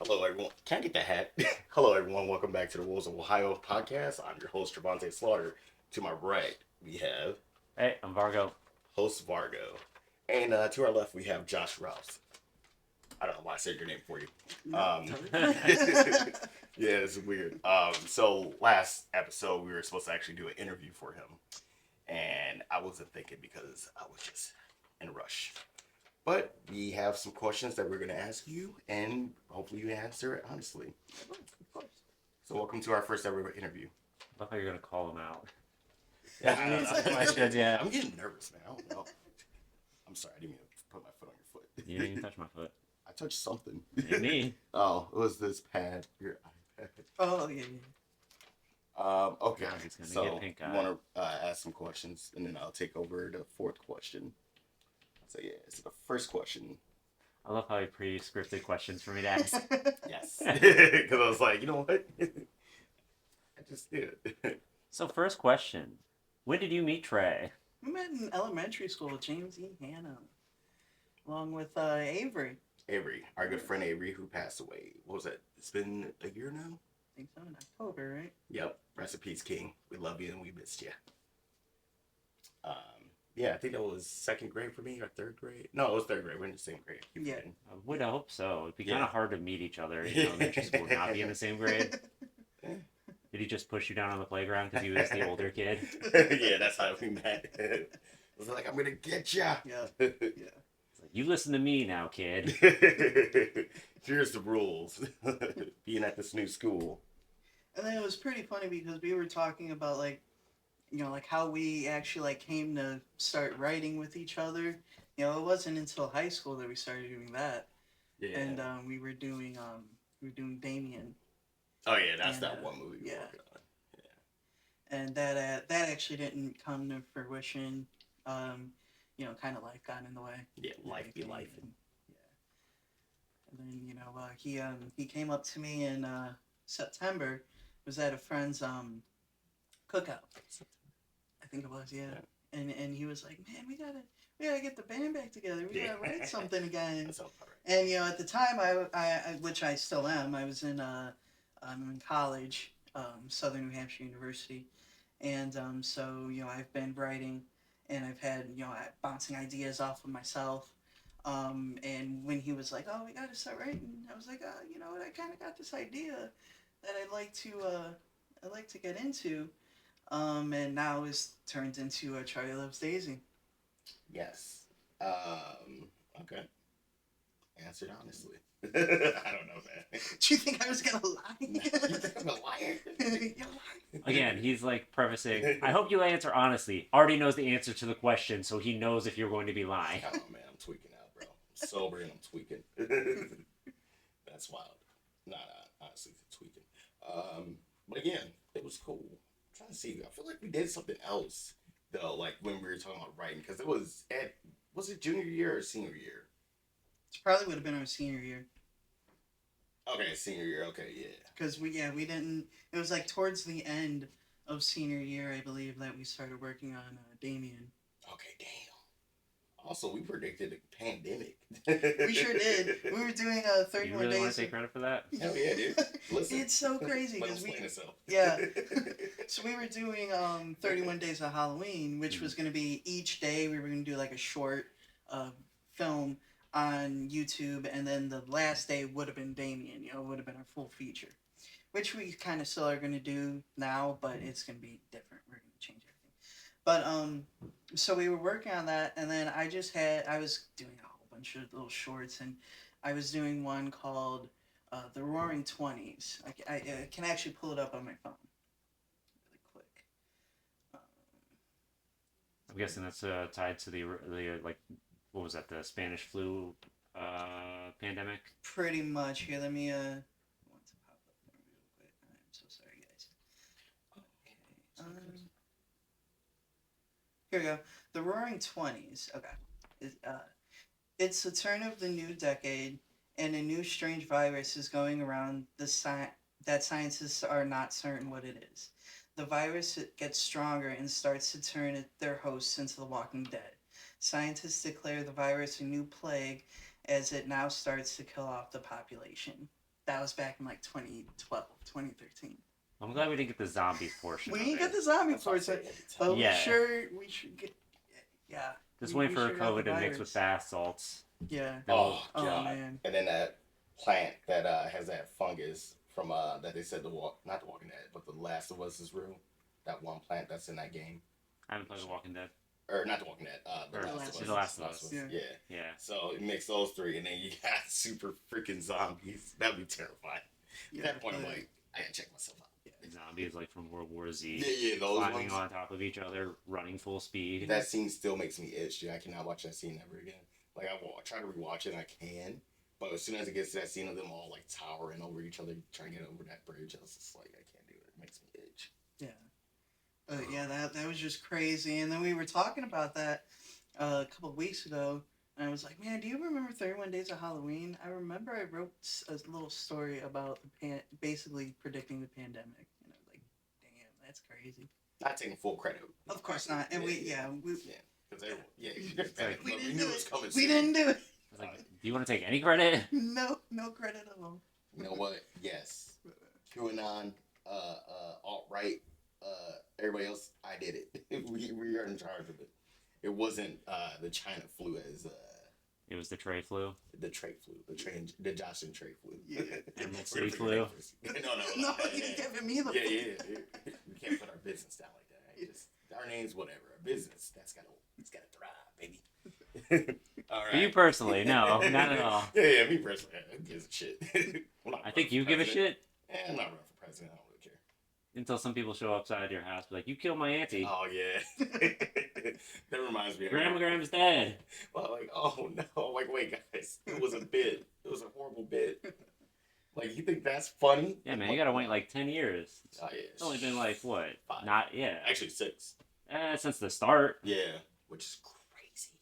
Hello, everyone. Can I get the hat? Hello, everyone. Welcome back to the Wolves of Ohio podcast. I'm your host, Trevante Slaughter. To my right, we have Hey, I'm Vargo. host Vargo. And to our left, we have Josh Rouse. I don't know why I said your name for you. No, Yeah, it's weird. So last episode, we were supposed to actually do an interview for him. And I wasn't thinking because I was just in a rush. But we have some questions that we're going to ask you, and hopefully you answer it honestly. of course. So welcome to our first ever interview. I love how you're gonna call him out. Yeah, Yeah. I'm getting nervous, man. I don't know. I'm sorry, I didn't mean to put my foot on your foot. You didn't even touch my foot. I touched something. And me. Oh, it was this pad, your iPad. Oh yeah. Okay. Now he's gonna So get pink eye. I want to ask some questions, and then I'll take over the fourth question. So yeah, so the first question. I love how he pre-scripted questions for me to ask. Yes, because I was like, you know what? I just did it. So first question: when did you meet Trey? We met in elementary school with James E. Hannum, along with Avery. Avery, our good friend Avery, who passed away. What was that? It's been a year now? I think so, in October, right? Yep. Rest in peace, King. We love you and we missed you. Yeah, I think that was second grade for me or third grade. No, it was third grade. We're in the same grade. Yeah. I would hope so. It'd be kind Yeah. of hard to meet each other in elementary school and not be in the same grade. Did he just push you down on the playground because he was the older kid? Yeah, that's how we met. It was like, I'm gonna get ya. Yeah. It's like, you listen to me now, kid. Here's the rules. Being at this new school. And then it was pretty funny because we were talking about like how we actually like came to start writing with each other. It wasn't until high school that we started doing that. Yeah. And we were doing Damien. Oh yeah, that's and, that one movie. yeah. We're working on. And that actually didn't come to fruition. Kind of life got in the way. Yeah, life be life. And then he came up to me in September. It was at a friend's cookout. I think it was, yeah. And he was like, man, we gotta get the band back together. We gotta write something again. That sounds about right. And at the time I which I still am, I was in college, Southern New Hampshire University, and so I've been writing, and I've had bouncing ideas off of myself. And when he was like, "Oh, we gotta start writing," I was like, "You know what? I kind of got this idea that I'd like to get into." And now it's turned into a Charlie Loves Daisy. Yes. Okay. Answered honestly. I don't know, man. Do you think I was gonna lie? You think I'm a liar? You're lying. Again, he's like prefacing, I hope you answer honestly. Already knows the answer to the question, so he knows if you're going to be lying. Oh man, I'm tweaking out, bro. I'm sober and I'm tweaking. That's wild. Not honestly tweaking. But again, it was cool. I'm trying to see. I feel like we did something else though, like when we were talking about writing, because it was it junior year or senior year? It probably would have been our senior year. Okay, senior year. Okay, yeah. Because we didn't. It was like towards the end of senior year, I believe, that we started working on Damien. Okay, damn. Also, we predicted a pandemic. We sure did. We were doing 31 You really days. want to take credit for that? Hell yeah, dude. Listen. It's so crazy Let him because explain himself. yeah. So we were doing 31 days of Halloween, which was going to be each day we were going to do like a short film on YouTube, and then the last day would have been Damien. Would have been our full feature, which we kind of still are going to do now, but it's going to be different. We're going to change everything. But so we were working on that, and then I was doing a whole bunch of little shorts, and I was doing one called The Roaring Twenties. I can actually pull it up on my phone really quick. I'm guessing that's tied to the like, what was that, the Spanish flu pandemic? Pretty much. Here, let me want to pop up there real quick. I'm so sorry, guys. Okay. Here we go. The Roaring Twenties. Okay. It's the turn of the new decade, and a new strange virus is going around that scientists are not certain what it is. The virus gets stronger and starts to turn their hosts into the Walking Dead. Scientists declare the virus a new plague as it now starts to kill off the population. that was back in like 2012, 2013. I'm glad we didn't get the zombies portion. We of ain't it. got the zombie That's what I portion, say every time. but Yeah. we should get, yeah. Just we waiting for sure got the COVID to mix with virus. bath salts. Yeah. Oh Oh, god! man. And then that plant that has that fungus from that they said not the Walking Dead, but the Last of Us is real. That one plant that's in that game, I haven't played The Walking Dead. or not the Walking Dead. The Or Last of Us. The Last of Us. Yeah. Yeah. Yeah. So you mix those three, and then you got super freaking zombies. That'd be terrifying. Yeah, At that point, I'm but- like, I gotta check myself out. Zombies like from World War Z. Yeah, those Climbing ones. on top of each other, running full speed. That scene still makes me itch, dude. I cannot watch that scene ever again. Like I try to rewatch it, and I can, but as soon as it gets to that scene of them all like towering over each other, trying to get over that bridge, I was just like, I can't do it. It makes me itch. Yeah. But yeah, that was just crazy. And then we were talking about that a couple of weeks ago, and I was like, man, do you remember 31 Days of Halloween? I remember I wrote a little story about basically predicting the pandemic, and I was like, damn, that's crazy. Not taking full credit. Of course not. And we Because everyone, like, we we didn't knew do it was it. coming. We soon. didn't do it. I was like, do you want to take any credit? No credit at all. You know what? Yes. QAnon, alt-right, everybody else, I did it. we are in charge of it. It wasn't the China flu as It was the tray flu. the trait flu, the Johnson trait flu. Yeah. Emerald City flu. No, You're giving me the yeah. We can't put our business down like that. Right? Just our name's whatever. Our business, it's gotta thrive, baby. All right. For you personally, no, not at all. Yeah, me personally, who gives a shit? I think you give a shit I'm not running for president. I don't really care. until some people show up outside your house, be like, you killed my auntie. Oh yeah, that reminds me. Of Grandma's dead. Well, like, oh no, like, wait, guys, it was a bit. It was a horrible bit. Like, you think that's funny? Yeah, man, you gotta wait like 10 years. Oh yeah. It's only been like, what? 5. Not, yeah. Actually 6. Since the start. Yeah, which is crazy.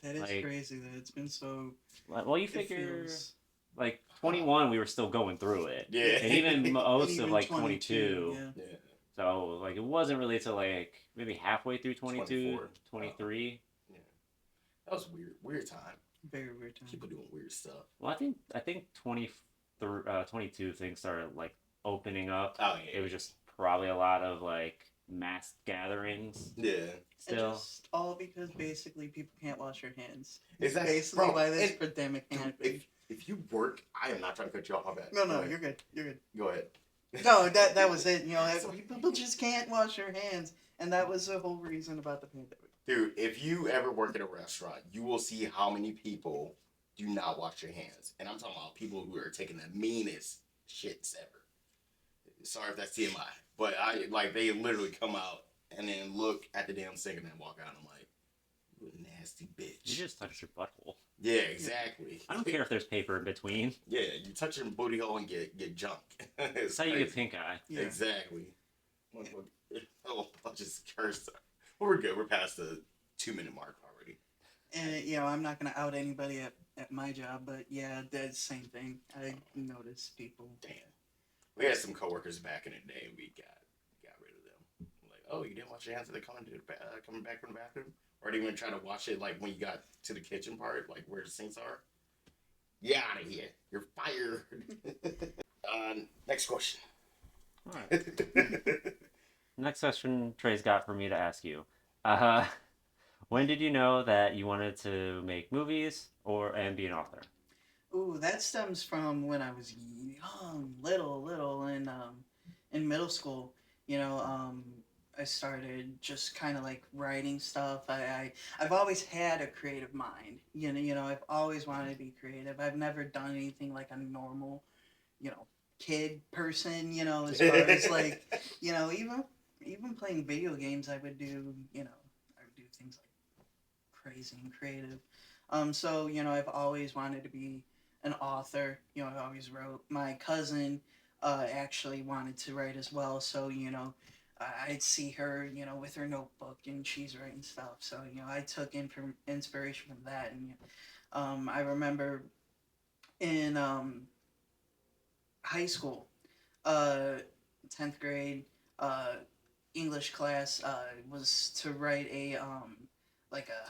That is Like- crazy that it's been so. Well, you it figure, feels- like, 21, we were still going through it. Yeah. And even most even of, like, 22, 22. Yeah. Yeah. So, like, it wasn't really till, like, maybe halfway through 22, 24. 23. Yeah. That was weird. Weird time. Very weird time. People doing weird stuff. Well, I think 22 things started, like, opening up. Oh yeah. It was just probably a lot of, like, mass gatherings Yeah. And still. just all because basically people can't wash their hands. Is that Basically why this and- pandemic dude, happened. if you work, I am not trying to cut you off. My bad. No, Go ahead. you're good. You're good. Go ahead. No, that was it. You know, people just can't wash their hands, and that was the whole reason about the pandemic. Dude, if you ever work at a restaurant, you will see how many people do not wash their hands. And I'm talking about people who are taking the meanest shits ever. Sorry if that's TMI. But they literally come out and then look at the damn sink and then walk out. And I'm like, you a nasty bitch. You just touched your butthole. Yeah, exactly. I don't care if there's paper in between. Yeah, you touch your booty hole and get junk. That's how you get pink eye. Yeah. Exactly. Oh, I'll just curse. Well, we're good. We're past the 2-minute mark already. And you know, I'm not gonna out anybody at my job, but yeah, that's the same thing. I noticed people. Damn. We had some coworkers back in the day, and we got rid of them. Like, oh, you didn't wash your hands? Are they coming back from the bathroom? Or do you even try to wash it like when you got to the kitchen part, like where the sinks are? Get out of here! You're fired. Next question. All right. Next question Trey's got for me to ask you. When did you know that you wanted to make movies and be an author? Ooh, that stems from when I was young, little, and in middle school. You know, I started just kind of like writing stuff. I've always had a creative mind. You know, I've always wanted to be creative. I've never done anything like a normal, kid person. As far as like, even playing video games, I would do things like crazy and creative. So I've always wanted to be an author. I always wrote. My cousin actually wanted to write as well. So I'd see her, with her notebook and she's writing stuff. So, I took inspiration from that. And I remember in high school, 10th grade, English class was to write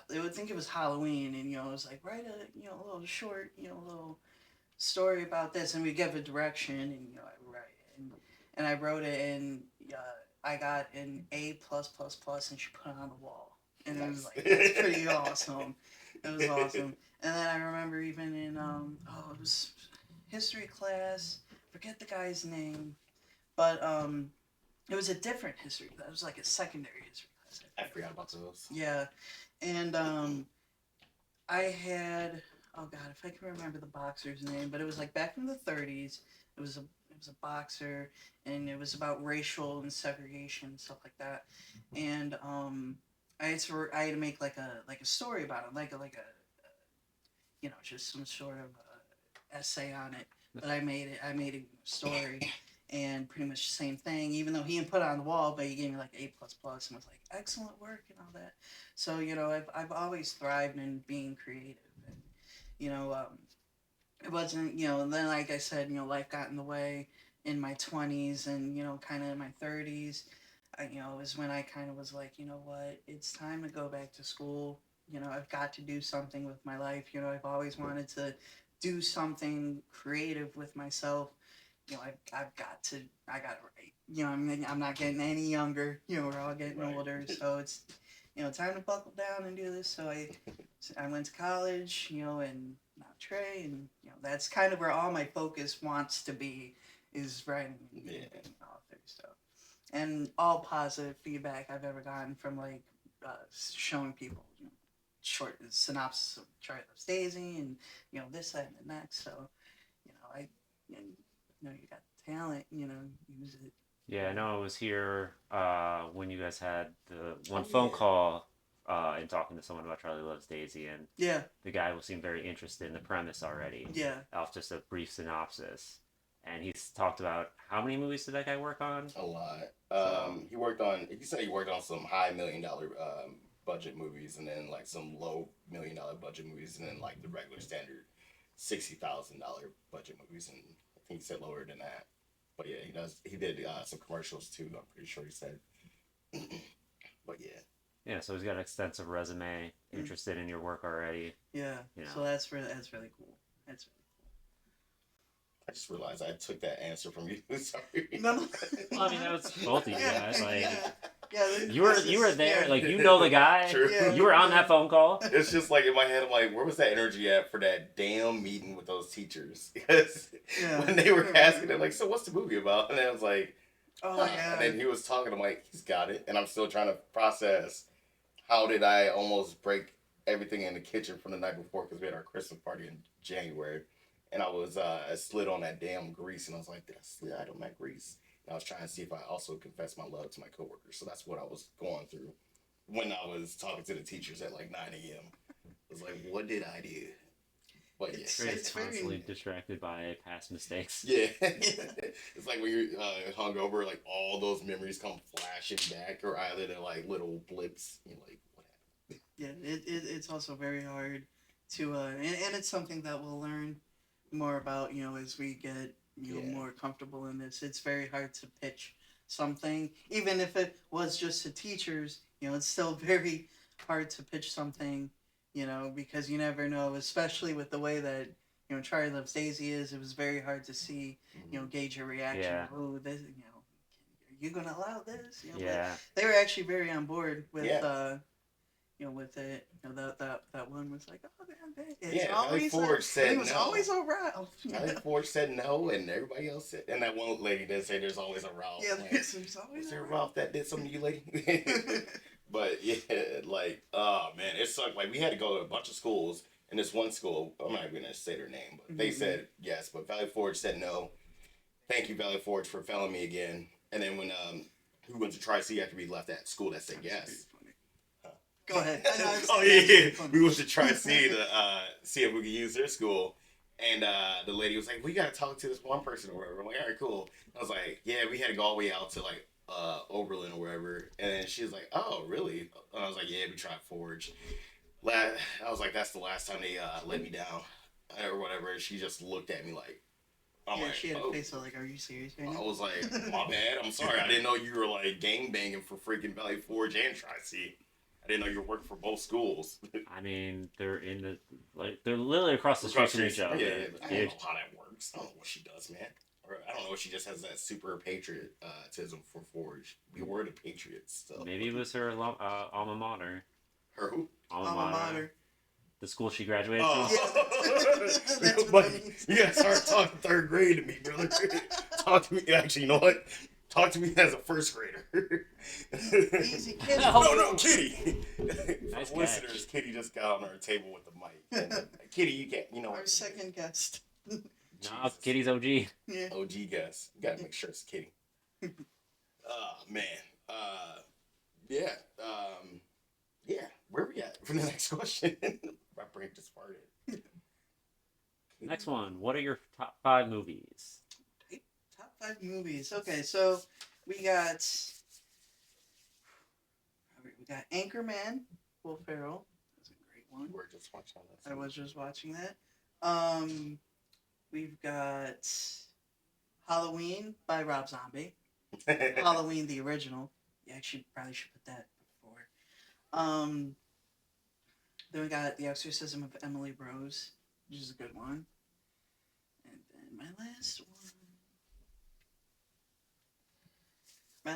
they would think it was Halloween, and it was like write a little short, little story about this, and we give a direction, and I write it, and I wrote it, and I got an A plus plus plus, and she put it on the wall, and it was Nice. like that's pretty awesome. It was awesome. And then I remember even in it was history class. Forget the guy's name, but it was a different history. That was like a secondary history class. I forgot about those. Yeah, and I had oh god, if I can remember the boxer's name, but it was like back in the 30s. It was a boxer, and it was about racial and segregation and stuff like that. And I had to make like a story about it, like a just some sort of essay on it. But I made a story, and pretty much the same thing. Even though he didn't put it on the wall, but he gave me like A plus plus and was like excellent work and all that. So I've always thrived in being creative, and you know it wasn't and then like I said, life got in the way in my 20s, and kind of in my 30s. It was when I kind of was like, you know what, it's time to go back to school. I've got to do something with my life. I've always wanted to do something creative with myself. I got to write. I'm not getting any younger. We're all getting Right. older, so it's time to buckle down and do this. So I went to college, and now Trey, and that's kind of where all my focus wants to be, is writing and Yeah. being author stuff, and all positive feedback I've ever gotten from like showing people, short synopsis of Charlie Loves Daisy, and this, that, and the next. So you got talent, use it. Yeah, I know I was here when you guys had the one Oh, phone yeah. call and talking to someone about Charlie Loves Daisy, and Yeah, the guy seemed very interested in the premise already, yeah. off just a brief synopsis. And he's talked about how many movies did that guy work on? A lot. So, He said he worked on some high $1 million budget movies, and then like some low $1 million budget movies, and then like the regular standard $60,000 budget movies, and I think he said lower than that. But yeah, he did some commercials too. I'm pretty sure he said. But yeah, yeah, so he's got an extensive resume, interested in your work already. Yeah. You So know. that's really cool. That's I just realized I took that answer from you. Sorry. really cool. No. Well, I mean, that was both of you guys. Like, Yeah, you were there. yeah. Like, you know the guy. True. Yeah. You were on that phone call. It's just like in my head, I'm like, where was that energy at for that damn meeting with those teachers? Because Yeah. when they were asking, they're like, so what's the movie about? And I was like, Oh huh. yeah. And then he was talking, I'm like, he's got it. And I'm still trying to process how did I almost break everything in the kitchen from the night before, because we had our Christmas party in January. And I slid on that damn grease, and I was like, did I slid out on that grease? And I was trying to see if I also confessed my love to my coworkers. So that's what I was going through when I was talking to the teachers at like 9 a.m. I was like, what did I do? But yeah. It's- Trey's very- constantly distracted by past mistakes. Yeah. It's like when you're hungover, like all those memories come flashing back, or either they're like little blips. You're like, what happened? Yeah, it's also very hard to and it's something that we'll learn more about as we get Yeah. more comfortable in this. It's very hard to pitch something, even if it was just to teachers. It's still very hard to pitch something, because you never know, especially with the way that Charlie Loves Daisy is. It was very hard to see, gauge your reaction. Yeah. Oh, this, are you gonna allow this? But Yeah. they were actually very on board with Yeah. with it. That one was like, oh man, it's Yeah, always Forge said he was no. always a Ralph. Charlie Ford said no, and everybody else said, and that one lady did say there's always a Ralph. Yeah, Like, there's always was a there a Ralph. Ralph that did something to you, lady? But yeah, like, oh man, it sucked. Like, we had to go to a bunch of schools, and this one school, I'm not even gonna say their name, but they Mhm. said yes, but Valley Forge said no. Thank you, Valley Forge, for failing me again. And then when we went to Tri-C after we left that school that said yes. Go ahead. I know, I was- Oh yeah. We went to Tri-C to see if we could use their school, and the lady was like, "We gotta talk to this one person or whatever." I'm like, "All right, cool." I was like, "Yeah, we had to go all the way out to like Oberlin or wherever," and then she was like, "Oh, really?" And I was like, "Yeah, we tried Forge." I was like, "That's the last time they let me down or whatever." And she just looked at me like, I'm Yeah, like, she had "Oh." a face of like, are you serious right I now? was like, "My bad. I'm sorry. I didn't know you were like gang banging for freaking Valley Forge and Tri-C." I didn't know you worked for both schools. I mean, they're literally across the street from each other. Yeah, I don't Yeah. know how that works. I don't know what she does, man. Or I don't know if she just has that super patriotism for Forge. We were the Patriots, so Maybe it was her alma mater. her who? Alma mater. The school she graduated Oh, Yeah. That's what buddy, that means. you gotta start talking third grade to me, brother. Talk to me. Actually, you know what? Talk to me as a first grader. Easy kid. No, Kitty. Nice For listeners, Kitty just got on our table with the mic. And, Kitty, you can't. You know Our what? second guest. from. Jesus. Nah, Kitty's OG. Yeah. OG guess. You gotta make sure it's Kitty. Oh man. Yeah. Yeah. Where we at for the next question? My brain just farted. Next one. What are your top 5 movies? Top 5 movies. Okay, so we got Anchorman, Will Ferrell. That's a great one. We're just watching that. I was just watching that. We've got Halloween by Rob Zombie. Halloween the original. You actually probably should put that before. Then we got The Exorcism of Emily Rose, which is a good one. And then my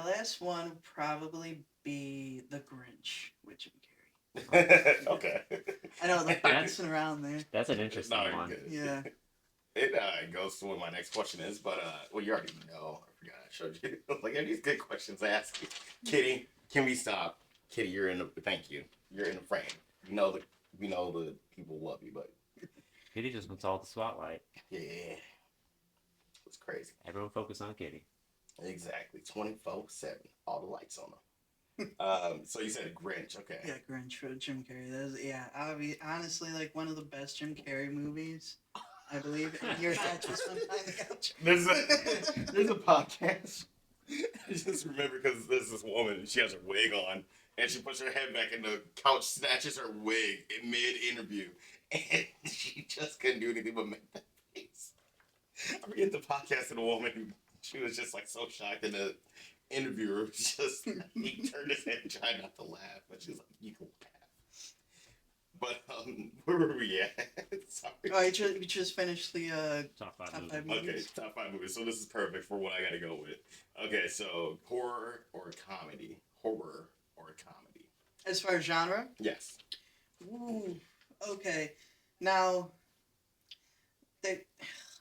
last one would probably be The Grinch with Jim Carrey. Okay. I know they're bouncing around there. That's an interesting No, you're one. good. Yeah. It goes to what my next question is, but well, you already know. I forgot I showed you. Like, these good questions I ask you. Kitty, can we stop? Kitty, you're in the. Thank you. You're in the frame. We know the people love you, but Kitty just wants all the spotlight. yeah, it's crazy. Everyone focus on Kitty. Exactly, 24/7, all the lights on them. So you said Grinch, okay? Yeah, Grinch with Jim Carrey. That is, yeah, honestly like one of the best Jim Carrey movies, I believe. And your dad just went behind the couch. There's a podcast. I just remember because there's this woman, she has her wig on, and she puts her head back and the couch snatches her wig in mid-interview, and she just couldn't do anything but make that face. I forget the podcast of the woman, she was just like so shocked, and the interviewer was just, he turned his head and tried not to laugh, but she was like, you can laugh. But, where were we at? Sorry. Oh, we just finished the Top 5 Top movies. 5 Okay, movies. top 5 movies. So this is perfect for what I gotta go with. Okay, so horror or comedy? Horror or comedy? As far as genre, Yes. ooh, okay. Now,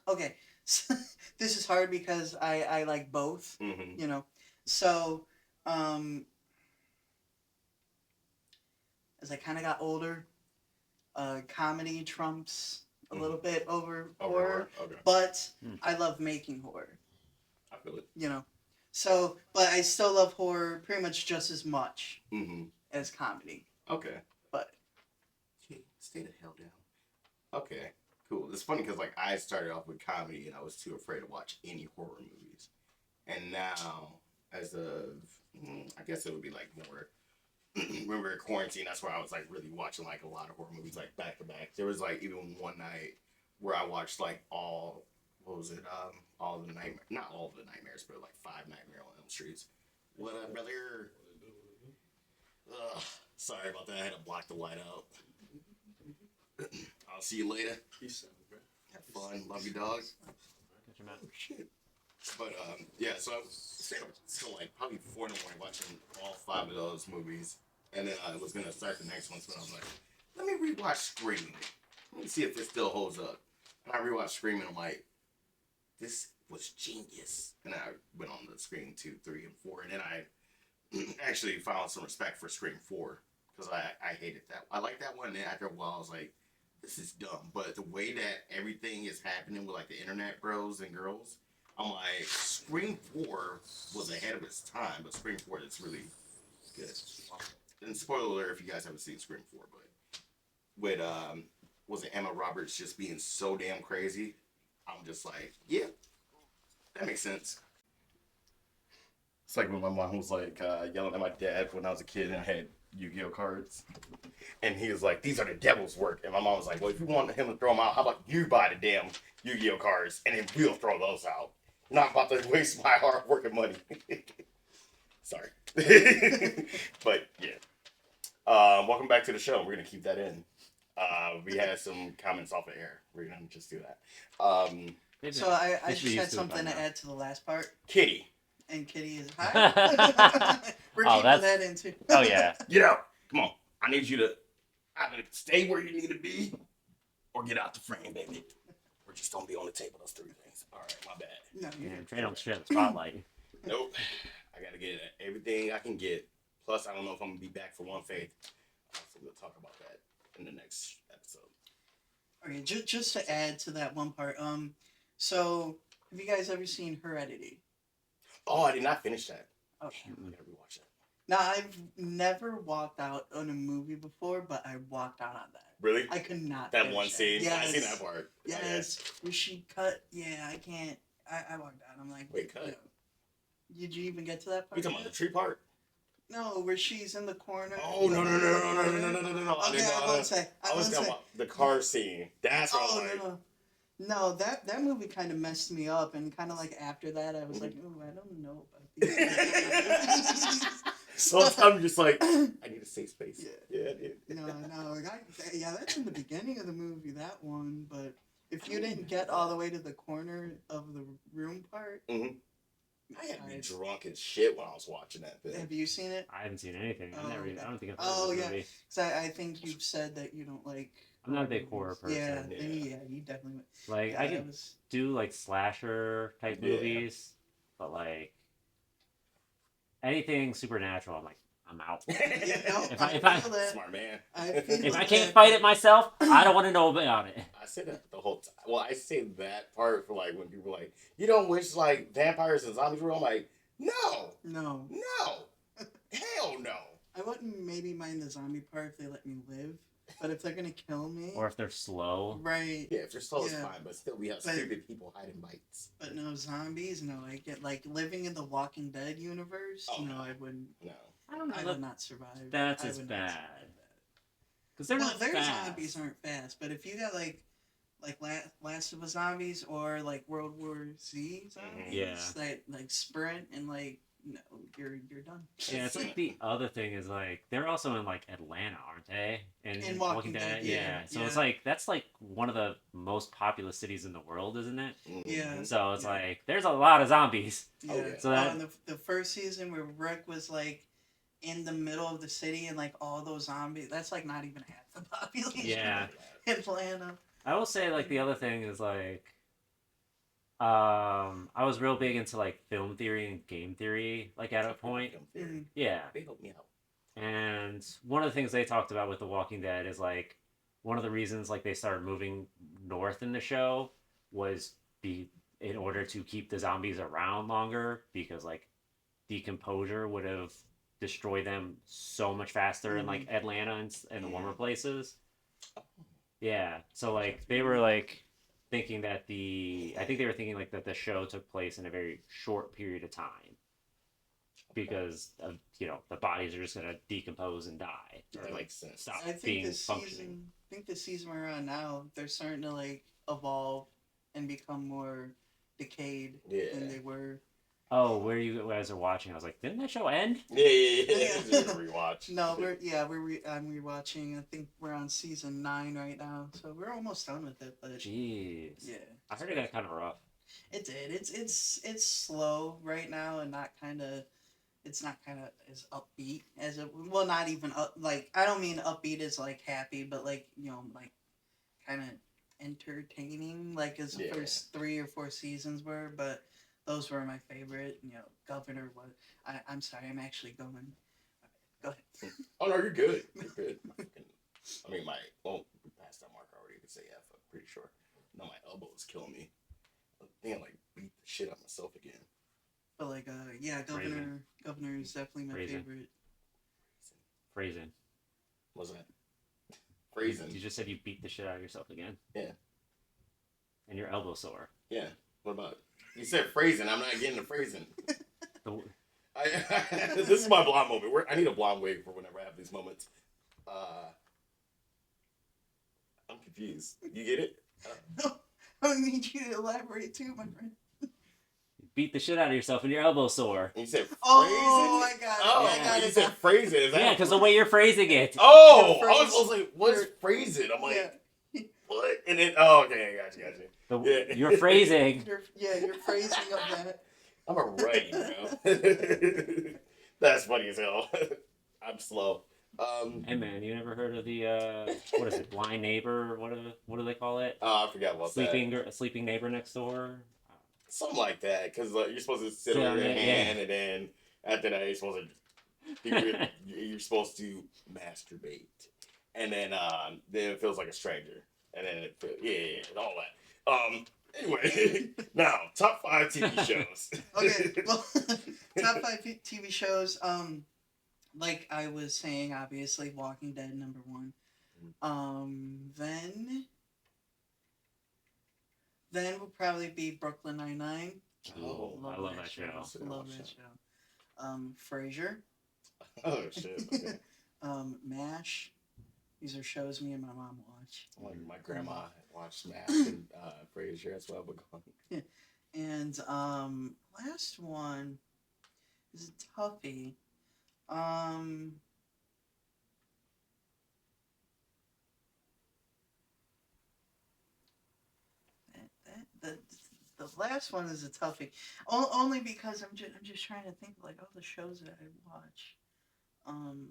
okay. So, this is hard because I like both. Mm-hmm. You know, so as I kind of got older, comedy trumps a little bit over horror, Okay. but Hmm. I love making horror. I feel it. You know, so but I still love horror pretty much just as much Mm-hmm. as comedy. Okay. But Stay the hell down. Okay. Cool. It's funny because like I started off with comedy and I was too afraid to watch any horror movies, and now as of I guess it would be like more when we were in quarantine. That's where I was like really watching like a lot of horror movies like back to back. There was like even one night where I watched like all what was it all the nightmare not all of the nightmares but like 5 Nightmare on Elm Streets. What up, brother? Ugh, sorry about that. I had to block the light out. I'll see you later. Peace out, bro. Have fun. Love you, dog. Get your mouth. Oh, shit. But, yeah, so I was still like probably 4 in the morning watching all 5 of those movies. And then I was going to start the next one, so I was like, let me rewatch Scream. Let me see if this still holds up. And I rewatched Scream, and I'm like, this was genius. And I went on to Scream 2, 3, and 4. And then I actually found some respect for Scream 4. Because I hated that. I liked that one, and then after a while, I was like, this is dumb. But the way that everything is happening with, like, the internet bros and girls, I'm like, Scream 4 was ahead of its time, but Scream 4 is really good. And spoiler alert if you guys haven't seen Scream 4, but with, was it Emma Roberts just being so damn crazy? I'm just like, yeah, that makes sense. It's like when my mom was like yelling at my dad when I was a kid and I had Yu-Gi-Oh cards. And he was like, these are the devil's work. And my mom was like, well, if you want him to throw them out, how about you buy the damn Yu-Gi-Oh cards and then we'll throw those out. Not about to waste my hard work and money. Sorry. But yeah. Welcome back to the show. We're gonna keep that in. We had some comments off the air. We're gonna just do that. So I They should be just had used to it by something to now. add to the last part. Kitty, And Kitty is hi. We're Oh, keeping that's- that in too. Oh yeah. get out. Come on. I need you to either stay where you need to be or get out the frame, baby. Or just don't be on the table. Those three things. All right, my bad. No, you're Yeah, good. Trey don't share the spotlight. Nope. I gotta get everything I can get. Plus, I don't know if I'm gonna be back for One Faith. So we'll talk about that in the next episode. Okay, just to add to that one part. So have you guys ever seen Heredity? Oh, I did not finish that. Oh. Damn, I gotta rewatch that. Now I've never walked out on a movie before, but I walked out on that. Really? I could not. That finish one it. scene? Yes. I seen that part. Yes, where she cut. Yeah, I can't. I walked out. I'm like, Wait, cut? no. Did you even get to that part? You talking about yet? the tree part? No, where she's in the corner. Oh, no. Okay, I won't say. I was talking about the car scene. That's what I was Oh like. no. No, that movie kind of messed me up, and kind of like after that, I was like, oh, I don't know about these. Sometimes you're just like, I need a safe space. Yeah. Yeah. No, yeah, that's in the beginning of the movie, that one. But if you didn't get all the way to the corner of the room part, Mhm. I had to be drunk as shit when I was watching that thing. have you seen it? I haven't seen anything. Oh, I okay. don't think I've heard Oh, of this yeah. movie. Because I think you've said that you don't like. I'm not a big horror person. Yeah, Yeah. then you definitely would. Like Yeah, I that can was- do like slasher type Yeah. movies, but like anything supernatural, I'm like, I'm out. Yeah, no, If I if I- feel that. Smart man. I feel If I that. can't fight it myself, I don't want to know about it. I say that the whole time. Well, I say that part for like when people are like, you don't wish like vampires and zombies were. I'm like, no, No, hell no. I wouldn't maybe mind the zombie part if they let me live, but if they're gonna kill me, Or if they're slow. right? Yeah, if you're slow, it's Yeah. fine, but still, we have But- stupid people hiding bites. But no zombies. No, I get like living in the Walking Dead universe. Oh, no, no. I wouldn't. No. I don't I know. would not survive. That's I as would not bad. survive that. Because they're Well, not their fast. zombies aren't fast, but if you got like Last of Us zombies or like World War Z zombies, Yeah. that like sprint and like no, you're done. Yeah, it's like the other thing is like they're also in like Atlanta, aren't they? And In Walking Dead, yeah, So it's yeah. like that's like one of the most populous cities in the world, isn't it? Yeah. So it's Yeah. like there's a lot of zombies. Yeah. Oh, yeah. So that- in the first season where Rick was like in the middle of the city and like all those zombies, that's like not even half the population. Yeah. of Atlanta. I will say like the other thing is like I was real big into like film theory and game theory like at a point. Mm. Yeah. They help me out. And one of the things they talked about with The Walking Dead is like one of the reasons like they started moving north in the show was in order to keep the zombies around longer because like decomposure would have destroyed them so much faster in like Atlanta and the warmer places. Yeah. So like they were like thinking that I think they were thinking like that the show took place in a very short period of time because of the bodies are just gonna decompose and die or That like makes sense. stop I think being this functioning. season. I think the season we're on now, they're starting to like evolve and become more decayed Yeah. than they were. Oh, where you guys are watching? I was like, didn't that show end? Yeah. Yeah. Just a rewatch. No, I'm rewatching. I think we're on season 9 right now, so we're almost done with it. But Jeez. yeah, I heard it got kind of rough. it did. It's slow right now and not kind of. It's not kind of as upbeat as it. Well, not even up. Like I don't mean upbeat as like happy, but like like kind of entertaining. Like as the Yeah. first 3 or 4 seasons were, but. Those were my favorite. Governor was. I'm sorry. I'm actually going. Go ahead. Oh no, you're good. You're good. I mean, we passed that mark already. You could say F. I'm pretty sure. No, my elbow is killing me. I think I like beat the shit out of myself again. But like, yeah, Governor is definitely my Phrasing. favorite. Phrasing. What's that? Phrasing. You just said you beat the shit out of yourself again. Yeah. And your elbow sore. Yeah. What about? You said phrasing. I'm not getting the phrasing. The- This is my blonde moment. I need a blonde wig for whenever I have these moments. I'm confused. You get it? I need you to elaborate too, my friend. beat the shit out of yourself and your elbow sore. And you said phrase Oh, it? I got it. Oh, I got you it. said phrase it. Is that Yeah, because the way you're phrasing it. Oh, Your I was phrase- like, what's your- phrase it? I'm like, Yeah. what? And then, oh, okay, I got you. Yeah. Your phrasing. Your phrasing of that. I'm a righty, bro. That's funny as hell. I'm slow. Hey man, you never heard of the what is it, blind neighbor? What do they call it? Oh, I forgot about that. Sleeping neighbor next door. Something like that, because you're supposed to sit Sit on on your it, hand, yeah. and then after that, you're supposed to masturbate, and then it feels like a stranger, and then all that. Anyway, now top 5 TV shows. Okay, well, top 5 TV shows. Like I was saying, obviously, Walking Dead #1. Then will probably be Brooklyn Nine-Nine. Oh, I love that show. Love that show. Frasier. Oh shit. Okay. MASH. These are shows me and my mom watch. Like my grandma watched Smash and Frasier as well, but go on. And last one is a toughie. The last one is a toughie. Only because I'm just trying to think of like all the shows that I watch. Actually,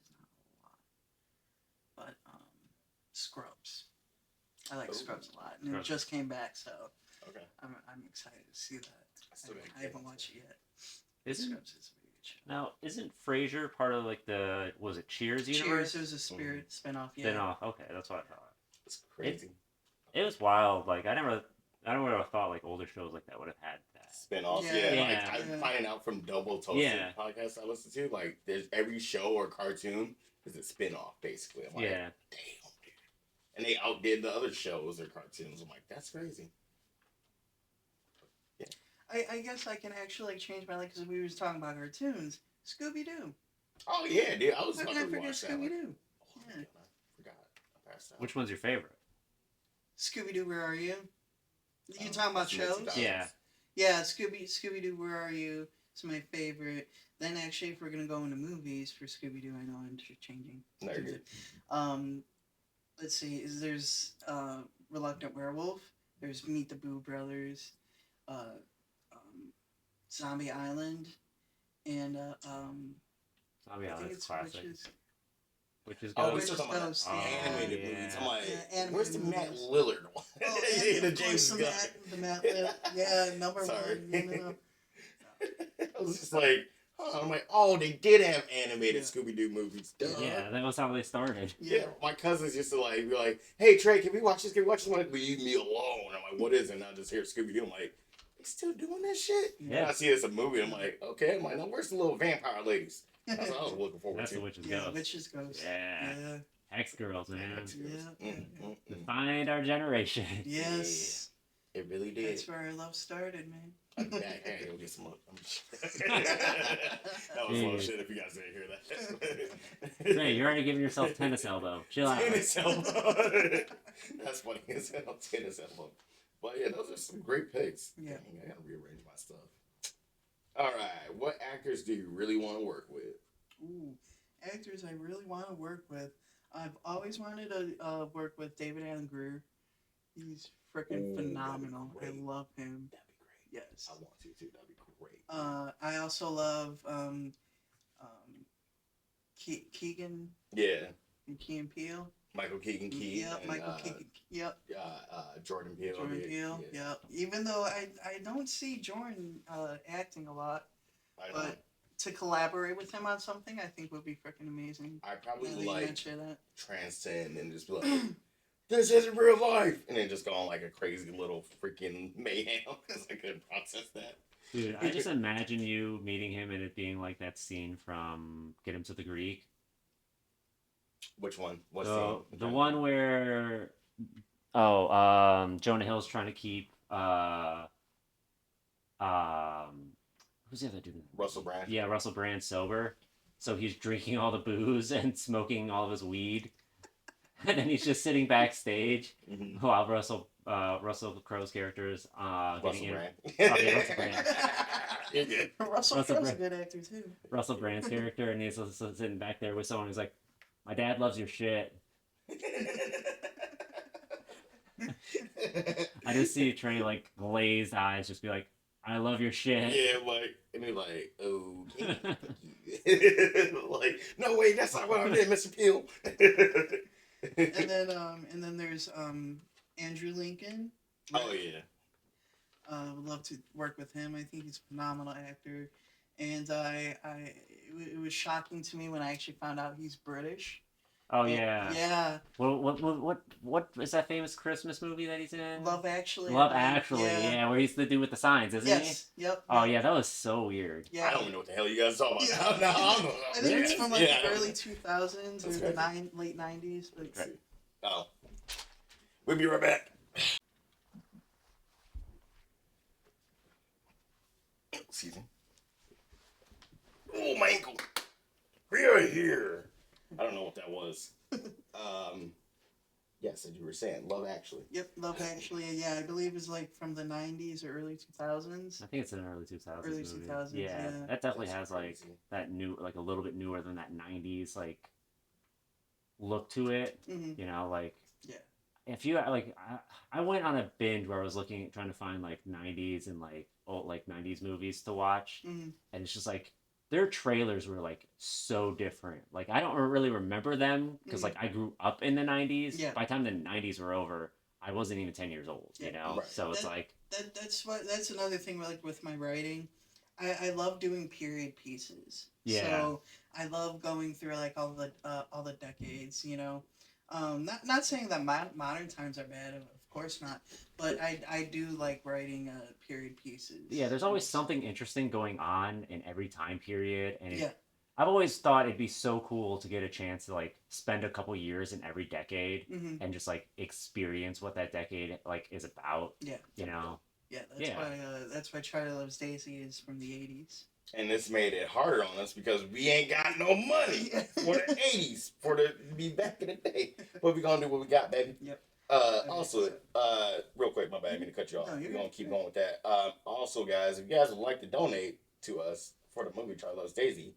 is not a lot, but Scrubs. I like Scrubs a lot, and it just came back, so Okay. I'm excited to see that. still gotta I get haven't into watched it yet. Isn't Scrubs is a very good show. now isn't Frasier part of like the was it Cheers universe? Cheers, it was a Spirit spinoff. Yeah. Spin-off. Okay, that's what I thought. It's crazy. It was wild. Like I never would have thought like older shows like that would have had that. Spin-offs, Yeah. yeah. Yeah. Like, I'm finding out from Double Toasted Yeah. podcast I listen to, like there's every show or cartoon is a spin-off, basically. I'm like, Yeah. damn, dude. And they outdid the other shows or cartoons. I'm like, that's crazy. I guess I can actually like change my life because we was talking about cartoons. Scooby Doo. Oh yeah, dude. I was How about can I to forget watch that. Scooby Like, Doo? oh, Yeah. man, I forgot. I passed out. Which one's your favorite? Scooby Doo, where are you? You talking about That's mid- shows? 2000s. Yeah. Yeah, Scooby Doo, where are you? It's my favorite. Then actually, if we're gonna go into movies for Scooby Doo, I know I'm changing. No, you're good. Let's see. There's Reluctant Werewolf. There's Meet the Boo Brothers. Zombie Island, and Oh yeah, I think that's it's classic. Witches. Which is Oh, good. we're still talking about Ghost, the yeah. animated Yeah. movies. I'm like, Yeah, where's the animated Matt movies. Lillard one? Oh, the and of James course, Gunn. the Matt Lillard. Yeah, number Sorry. one. No. I was just like, huh. I'm like, oh, they did have animated Yeah. Scooby-Doo movies. Duh. Yeah, that was how they started. Yeah, my cousins used to like be like, "Hey Trey, can we watch this? Can we watch this?" I'm like, "Leave me alone." I'm like, "What is it?" And I just hear Scooby Doo. I'm like, "They still doing that shit?" Yeah. I see it's a movie. I'm like, "Okay." I'm like, "Now where's the little vampire ladies?" That's what I was looking forward That's to. the Witches Yeah, Ghost. Witches Ghost. Yeah. Yeah. Hex girls, man. Hex girls. Yeah. Defined our generation. Yes. It really did. That's where our love started, man. I'll be back. Hey, go get some more. That was little shit if you guys didn't hear that. Hey, you're already giving yourself tennis elbow. Chill out. Tennis elbow. That's funny as hell. Tennis elbow. But yeah, those are some great picks. Yeah. Dang, I gotta rearrange my stuff. All right, what actors do you really want to work with? Ooh, actors I really want to work with. I've always wanted to work with David Allen Greer. He's freaking Ooh, phenomenal. that'd I be great. love him. That'd be great. Yes. I want to too. That'd be great. I also love Keegan Yeah, and Key and Peele. Michael Keegan Key. Yep, and, Michael Keegan. Yep. Jordan Peele. Jordan yeah, Peele. yeah. Yep. Even though I don't see Jordan acting a lot, I know. but to collaborate with him on something, I think would be freaking amazing. I probably Now would that you like mention that. transcend and just be like, this isn't real life, and then just go on like a crazy little freaking mayhem because I couldn't process that. Dude, I just imagine you meeting him and it being like that scene from Get Him to the Greek. Which one? What So scene? the one where Jonah Hill's trying to keep who's the other dude? Russell Brand. Yeah, Russell Brand sober. So he's drinking all the booze and smoking all of his weed. and then he's just sitting backstage Mhm. while Russell Crowe's characters Russell getting in. Brand. Oh, yeah, Russell Brand. You're good. Russell Russell Crowe's a Brand. good actor too. Russell Brand's character, and he's just sitting back there with someone who's like, "My dad loves your shit." I just see Trey like glazed eyes, just be like, "I love your shit." Yeah, like, and they're like, okay, thank you. Like, no, wait, that's not what I meant, Mr. Peel. And then there's Andrew Lincoln. Oh, yeah. Would love to work with him. I think he's a phenomenal actor, and it was shocking to me when I actually found out he's British. Oh And- yeah. yeah. What is that famous Christmas movie that he's in? Love Actually. Love Actually, yeah, where he's the dude with the signs, isn't he? Yes. Yep. Oh yep. yeah, that was so weird. Yeah. I don't even know what the hell you guys are talking Yeah. about. No, I think it's from like yeah, the early 2000s or That's the crazy. late 90s. But Right. Oh. We'll be right back. Excuse me. Oh, my ankle. We are here. I don't know what that was. Yes, as you were saying, Love Actually. Yep, Love Actually. Yeah, I believe it's like from the 90s or early 2000s. I think it's an early 2000s Early movie. 2000s, Yeah, yeah. that definitely That's has like crazy. that new, like a little bit newer than that 90s like look to it. Hmm. You know, like Yeah. if you like, I went on a binge where I was looking, trying to find like 90s and like old like 90s movies to watch, Hmm. and it's just like their trailers were like so different. Like I don't really remember them because like I grew up in the 90s. Yeah. By the time the 90s were over, I wasn't even 10 years old. You Yeah. know, Right. so it's That- like That's another thing like with my writing. I love doing period pieces. Yeah. So I love going through like all the decades. You know, not saying that modern times are bad. Of course not. But I do like writing period pieces. yeah, there's always something interesting going on in every time period, and Yeah. I've always thought it'd be so cool to get a chance to like spend a couple years in every decade Hmm. and just like experience what that decade like is about. Yeah. You know. Yeah. Yeah. That's why Charlie Loves Daisy is from the 80s. And this made it harder on us because we ain't got no money for the 80s, for the be back in the day. But we gonna do what we got, baby. Yep. Also, real quick, my bad, I didn't mean to cut you off. No, you're We're gonna good. keep going with that. Also, guys, if you guys would like to donate to us for the movie Charlie Loves Daisy,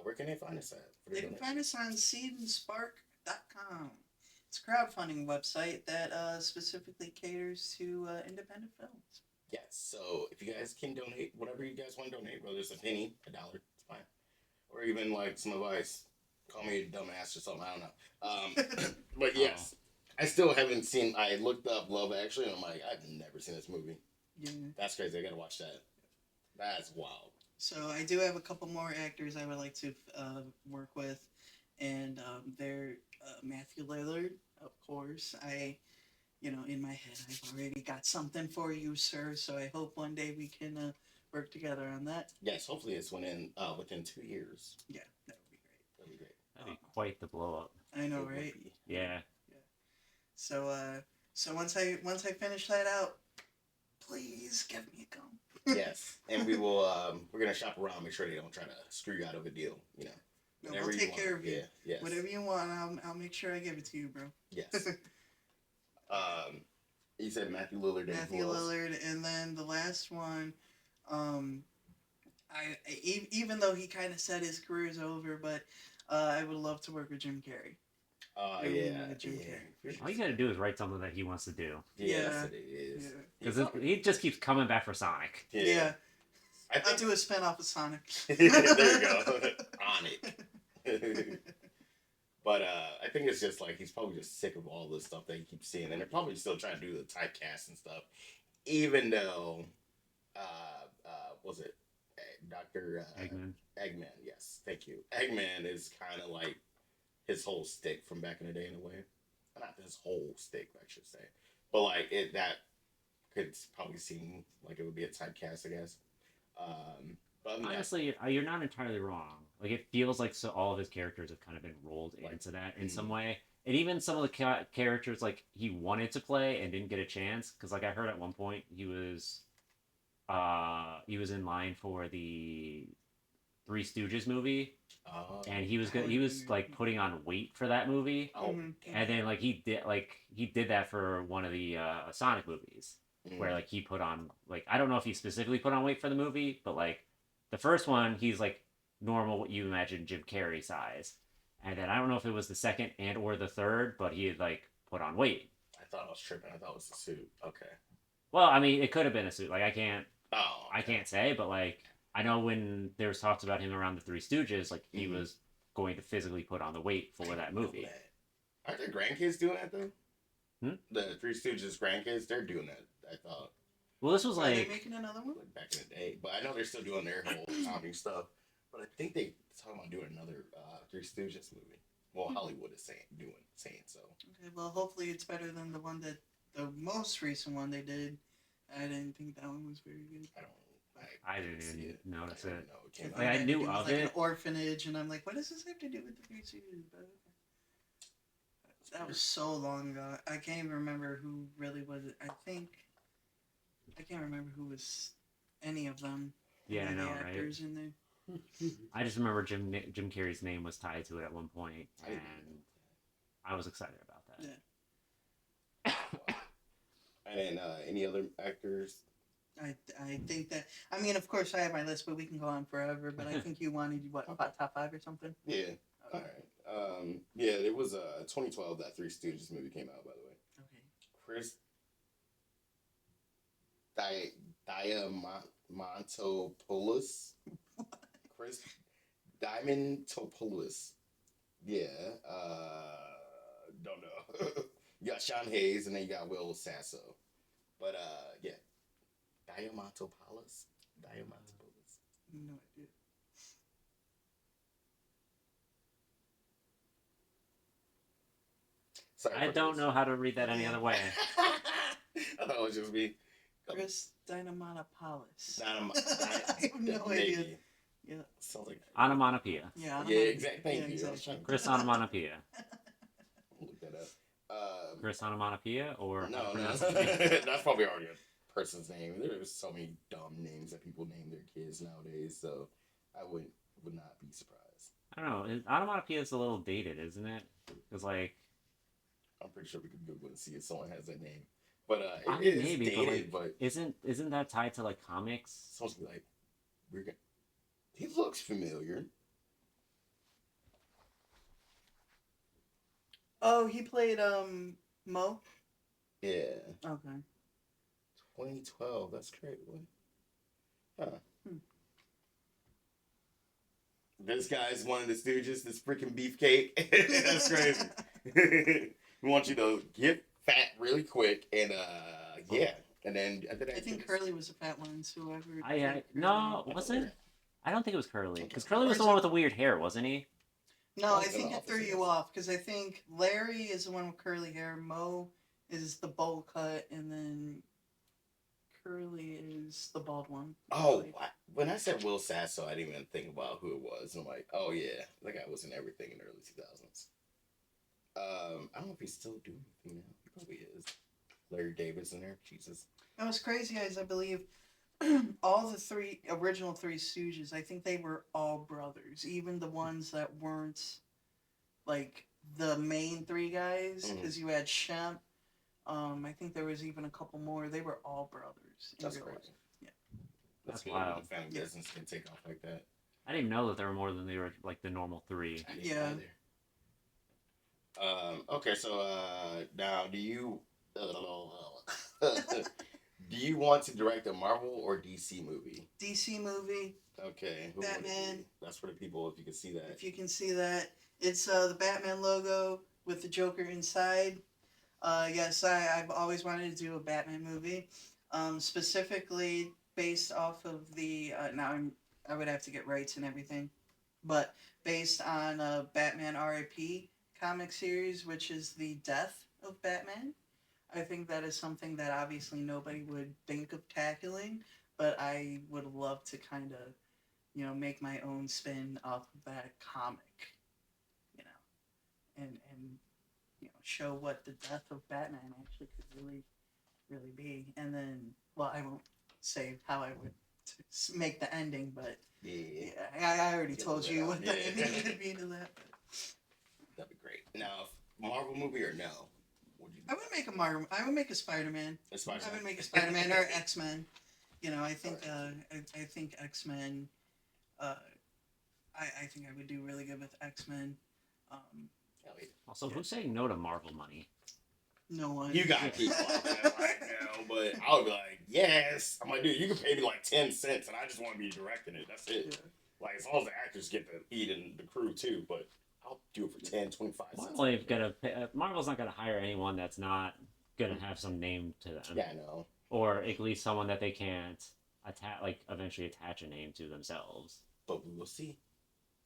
where can they find us at? For the They can donation? find us on seedandspark.com. It's a crowdfunding website that specifically caters to independent films. Yes, so if you guys can donate, whatever you guys want to donate, whether it's a penny, $1, it's fine. Or even like some advice. Call me a dumbass or something, I don't know. But yes, I still haven't seen, I looked up Love Actually, and I'm like, I've never seen this movie. Yeah. That's crazy, I gotta watch that. That's wild. So I do have a couple more actors I would like to work with, and they're Matthew Lillard, of course. In my head, I've already got something for you, sir. So I hope one day we can work together on that. Yes, hopefully it's within 2 years. Yeah, that would be great. That'd be great. That'd be quite the blow up. I know, It would right? be. Yeah. So once I finish that out, please give me a gum. Yes, and we will. We're gonna shop around, make sure they don't try to screw you out of a deal. You know, No, whatever we'll you take want. care of you. Yeah, yes, Whatever you want, I'll make sure I give it to you, bro. yes. You said Matthew Lillard. And Matthew who else? Lillard, and then the last one, even though he kind of said his career's over, but I would love to work with Jim Carrey. Yeah, with Jim yeah. All you gotta do is write something that he wants to do, Yes, Yeah. it is. Yeah. because he just keeps coming back for Sonic. Yeah, I I'll think, do a spin-off of Sonic. there you go. On it. But I think it's just like he's probably just sick of all this stuff that he keeps seeing, and they're probably still trying to do the typecast and stuff, even though, was it Dr. Eggman. Eggman? Yes, thank you. Eggman is kind of like his whole stick from back in the day in a way. Not his whole stick, I should say, but like that could probably seem like it would be a typecast, I guess. But other than that, Honestly, you're not entirely wrong. Like it feels like all of his characters have kind of been rolled Like, into that in some way, and even some of the characters like he wanted to play and didn't get a chance because like I heard at one point he was in line for the Three Stooges movie, Oh, and he was like putting on weight for that movie, oh, Mhm. and then like he did that for one of the Sonic movies, where like he put on like I don't know if he specifically put on weight for the movie, but like the first one he's like normal what you imagine Jim Carrey size, and then I don't know if it was the second and or the third, but he had like put on weight. I thought I was tripping. I thought it was the suit. Okay. Well, I mean, it could have been a suit. Like Oh, I okay. can't say, but like I know when there was talks about him around the Three Stooges, like he Mhm. was going to physically put on the weight I for that didn't know movie. that. Aren't their grandkids doing that though? Hmm? The Three Stooges grandkids, they're doing that. I thought Well, this was Are they like making another one? like back in the day, but I know they're still doing their whole comedy stuff. But I think they talking about doing another Three Stooges movie. Well, Hollywood is saying so. Okay, well, hopefully it's better than the most recent one they did. I didn't think that one was very good. I didn't see even it. notice I it. didn't know it came It out. Like, I had to knew do with, of like it. an orphanage, and I'm like, what does this have to do with the Three Stooges? But that was so long ago. I can't even remember who really was it. I can't remember who was any of them. Yeah, any I of know, the right? actors in there. I just remember Jim Carrey's name was tied to it at one point, I didn't and I was excited about that. Yeah. And then any other actors? I think that I mean, of course, I have my list, but we can go on forever. But I think you wanted what top five or something. Yeah. All right. Yeah, it was 2012 that Three Stooges movie came out. By the way, Okay. Chris Diamantopoulos. Chris Diamantopoulos. Yeah. Don't know. You got Sean Hayes and then you got Will Sasso. But yeah. Diamantopoulos. Diamantopoulos. No idea. Sorry. I don't know how to read that any other way. I thought it was just me. Chris Dynamonopoulos. I have no idea. Yeah. Sounds like Yeah. yeah, exactly. Thank yeah, you. exactly. I was trying to Chris Onomatopoeia. look that up. Chris Onomatopoeia, or No, how to no, pronounce his name? that's probably already a person's name. There's so many dumb names that people name their kids nowadays, so I would not be surprised. I don't know. Onomatopoeia is a little dated, isn't it? Because like I'm pretty sure we could Google and see if someone has that name, but I it mean, is maybe, dated. but like, isn't that tied to like comics? someone's gonna be like, we're gonna. He looks familiar. Oh, he played Mo. Yeah, Okay. 2012. That's great. Huh. Hmm. This guy's one of the Stooges. This freaking beefcake. That's crazy. We want you to get fat really quick, and yeah, and then after that, I think Curly was a fat one. So whoever. No, was it? I don't think it was Curly, because Curly Or was is the one it- with the weird hair, wasn't he? No, I Probably think the it threw opposite. you off because I think Larry is the one with curly hair. Mo is the bowl cut, and then Curly is the bald one. Oh, when I said Will Sasso, I didn't even think about who it was. And I'm like, oh yeah, that guy was in everything in the early 2000s. I don't know if he's still doing anything now. He probably is. Larry David's in there. Jesus. And what's crazy is I believe all the original Three Stooges, I think they were all brothers, even the ones that weren't like the main three guys, Mhm. because you had Shemp. I think there was even a couple more. They were all brothers. That's real life. crazy. Yeah. That's That's good wild. when the family Yeah. business can take off like that. I didn't know that there were more than they were like the normal three. I didn't Yeah. either. Okay, so now do you do you want to direct a Marvel or DC movie? DC movie. Okay, who would it be? Batman. That's for the people if you can see that. If you can see that, it's the Batman logo with the Joker inside. Yes, I've always wanted to do a Batman movie, specifically based off of the. I would have to get rights and everything, but based on Batman R.I.P. comic series, which is the death of Batman. I think that is something that obviously nobody would think of tackling, but I would love to kind of, make my own spin off of that comic, and show what the death of Batman actually could really, really be. And then, well, I won't say how I would make the ending, but Yeah, I already Get told that you out. what the Yeah. ending would be to that. that'd be great. Now, Marvel movie or no? Would you? I would make a Marvel. I would make a Spider-Man. A Spider-Man. I would make a Spider-Man or X-Men. You know, I think Alright. I think X-Men. I think I would do really good with X-Men. Hell yeah. Also, who's saying no to Marvel money? No one. You got people out there like no, but I would be like, yes. I'm like, dude, you can pay me like 10 cents, and I just want to be directing it. That's it. Yeah. Like, as long as the actors get to eat and the crew too, but I'll do it for 10, 25 cents. Marvel's not gonna hire anyone that's not gonna have some name to them, Yeah, I know. or at least someone that they can't eventually attach a name to themselves. But we will see.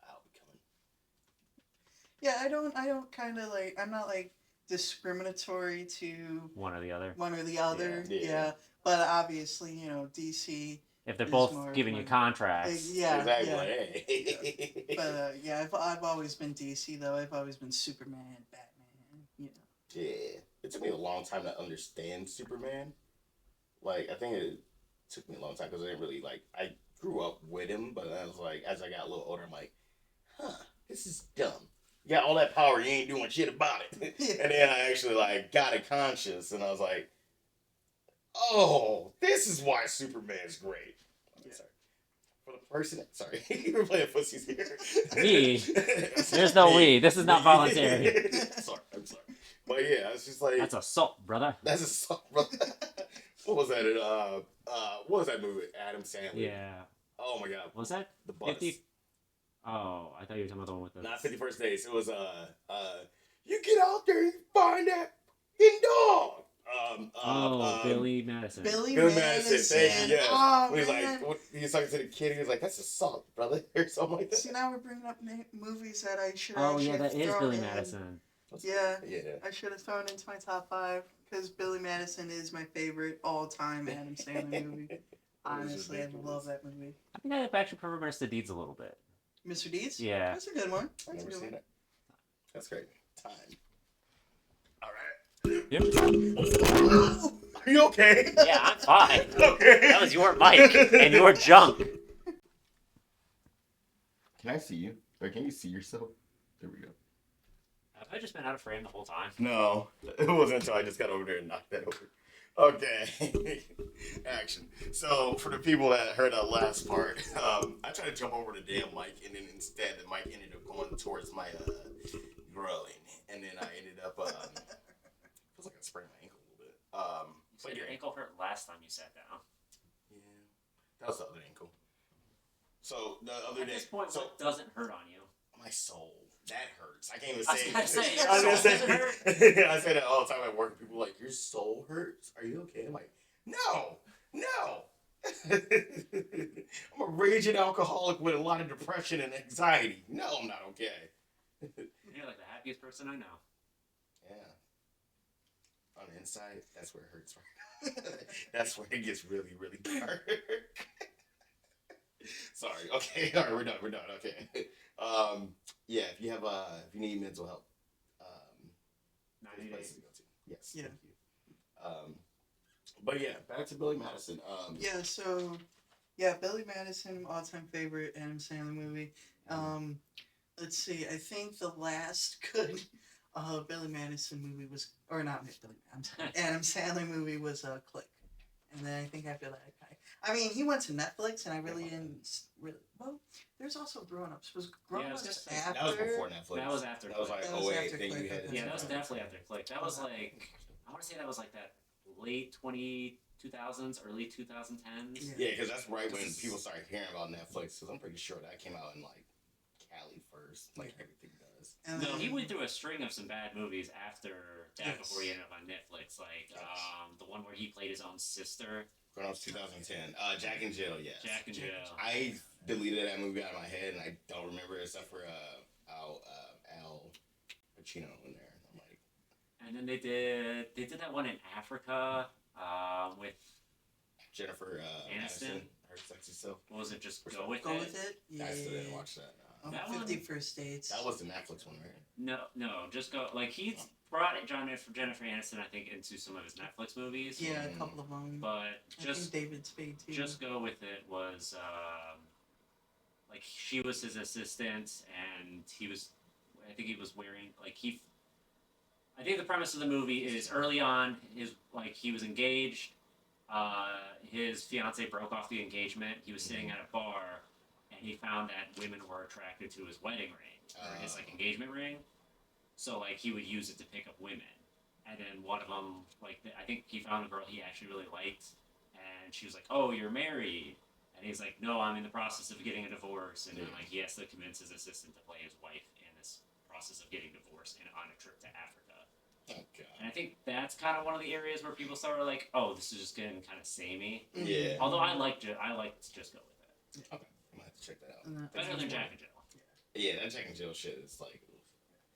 I'll be coming. Yeah, I don't kind of like. I'm not like discriminatory to One or the other. one or the other. Yeah. Yeah. But obviously, you know, DC. If they're Is both more giving you like- contracts, Yeah. Exactly. Yeah. Hey. But yeah, I've always been DC though. I've always been Superman, Batman. You know. Yeah. It took me a long time to understand Superman. Like, I think it took me a long time because I didn't really, like, I grew up with him, but I was like, as I got a little older, I'm like, huh, this is dumb. You got all that power, you ain't doing shit about it. Yeah. And then I actually, like, got it conscious, and I was like, oh, this is why Superman's great. Yeah. Sorry. For the person, sorry, we're playing pussies here. We. There's no we. This is not voluntary. I'm sorry. But yeah, it's just like, that's assault, brother. that's a song, bro. What was that? What was that movie? Adam Sandler. Yeah. Oh my god. Was that The bus. 50? Oh, I thought you were talking about the one with the. Not 51st Days. It was you get out there and find that fucking dog. Billy Madison. Billy Billy Madison. Madison. Thank you. Yes. Oh When he's man. like, he was talking to the kid. He was like, "That's assault, brother," or something like that. See, now we're bringing up movies that I should. Oh yeah, actually that is throw Billy in. Madison. Yeah. Yeah. I should have thrown into my top 5 because Billy Madison is my favorite all-time Adam Sandler movie. Honestly, I love that movie. I think I actually prefer Mr. Deeds a little bit. Mr. Deeds? Yeah. That's a good one. That's a Never good seen one. it. That's great. Time. All right. Yep. Are you okay? Yeah, I'm fine. Okay. That was your mic and your junk. Can I see you? Or can you see yourself? There we go. Have I just been out of frame the whole time? No, it wasn't until I just got over there and knocked that over. Okay. Action. So, for the people that heard that last part, I tried to jump over the damn mic, and then instead the mic ended up going towards my groin. And then I ended up, feels like I sprained my ankle a little bit. So your ankle hurt last time you sat down. Yeah. That was the other ankle. So, the other At day. this point, so, what doesn't hurt on you? my soul. That hurts. I can't even I was say gonna it. say, your I was gonna soul say, doesn't I say that all the time at work. People are like, your soul hurts? Are you okay? I'm like, no. I'm a raging alcoholic with a lot of depression and anxiety. No, I'm not okay. You're like the happiest person I know. Yeah. On the inside, that's where it hurts. That's where it gets really, really dark. Sorry. Okay. All right. We're done. Okay. Yeah. If you need mental help, 90 there's places days. to go to. Yes. Yeah. Thank you. But yeah, back to Billy Madison. Yeah, so Billy Madison, all-time favorite Adam Sandler movie. Let's see. I think the last good Billy Madison movie was, or not Billy, I'm sorry, Adam Sandler movie was Click, and then I think after that, I mean, he went to Netflix, and I really didn't really. Well, there's also Grown Ups. Was Grown Yeah, I was Ups gonna say, after? That was before Netflix. That was after That was Click. like That was 08 after thing Click, you had. okay. Yeah, that was definitely after Click. That was like, I want to say that was like that late 2000s, early 2010s. Yeah. Yeah, because that's right when people started hearing about Netflix. Because I'm pretty sure that came out in like Cali first, like everything does. And No, then- he went through a string of some bad movies after that Yes. before he ended up on Netflix. Like the one where he played his own sister. Grown Ups 2010. Jack and Jill, yes. Jack and Jill. I deleted that movie out of my head, and I don't remember it except for Al Pacino in there. I'm like, And then they did that one in Africa with, Jennifer Aniston? Aniston, her sexy self. what was it, just Or Go With Go It? with it. Yeah. I still didn't watch that. Oh, That 50 one- First Dates. That was the Netflix one, right? No, just go, like brought Jennifer Aniston, I think, into some of his Netflix movies. Yeah, a couple of them. But I just think David Spade too. just go with it was like she was his assistant, and he was. I think he was wearing like he. I think the premise of the movie is early on, he was engaged. His fiance broke off the engagement. He was sitting at a bar, and he found that women were attracted to his wedding ring or his like engagement ring. So like he would use it to pick up women, and then one of them I think he found a girl he actually really liked, and she was like, "Oh, you're married," and he's like, "No, I'm in the process of getting a divorce," and then like he has to convince his assistant to play his wife in this process of getting divorced and on a trip to Africa. Oh god. And I think that's kind of one of the areas where people started like, "Oh, this is just getting kind of samey." Yeah. Although I like to just go with it. Okay, I'm gonna have to check that out. Better than Jack and Jill. Yeah, that Jack and Jill shit is like.